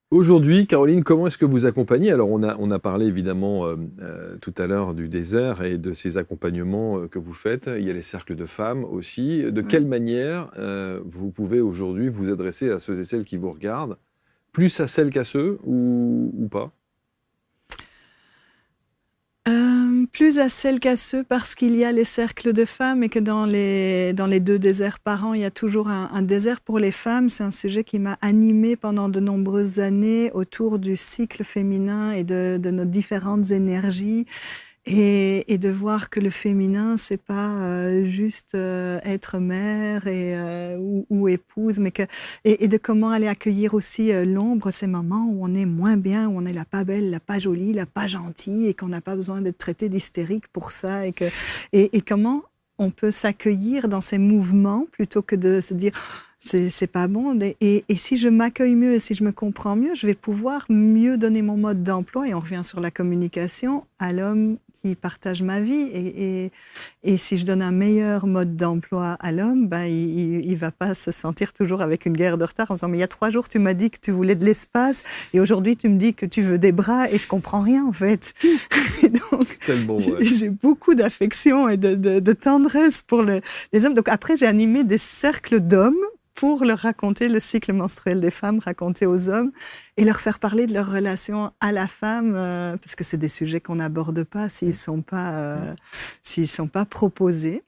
Aujourd'hui, Caroline, comment est-ce que vous accompagnez? Alors, on a parlé évidemment tout à l'heure du désert et de ces accompagnements que vous faites. Il y a les cercles de femmes aussi. De quelle Ouais. manière vous pouvez aujourd'hui vous adresser à ceux et celles qui vous regardent, plus à celles qu'à ceux ou pas? Plus à celles qu'à ceux parce qu'il y a les cercles de femmes et que dans les 2 déserts par an, il y a toujours un désert pour les femmes. C'est un sujet qui m'a animée pendant de nombreuses années autour du cycle féminin et de nos différentes énergies. Et de voir que le féminin, c'est pas juste être mère ou épouse, mais et de comment aller accueillir aussi l'ombre, ces moments où on est moins bien, où on est la pas belle, la pas jolie, la pas gentille, et qu'on n'a pas besoin d'être traité d'hystérique pour ça, et comment on peut s'accueillir dans ces mouvements plutôt que de se dire c'est pas bon. Et si je m'accueille mieux et si je me comprends mieux, je vais pouvoir mieux donner mon mode d'emploi. Et on revient sur la communication à l'homme qui partage ma vie. Et si je donne un meilleur mode d'emploi à l'homme, ben, il va pas se sentir toujours avec une guerre de retard en disant mais il y a 3 jours tu m'as dit que tu voulais de l'espace et aujourd'hui tu me dis que tu veux des bras et je comprends rien en fait. Et donc C'est tellement vrai. j'ai beaucoup d'affection et de tendresse pour les hommes. Donc après j'ai animé des cercles d'hommes pour leur raconter le cycle menstruel des femmes, raconter aux hommes et leur faire parler de leur relation à la femme, parce que c'est des sujets qu'on n'aborde pas s'ils sont pas proposés.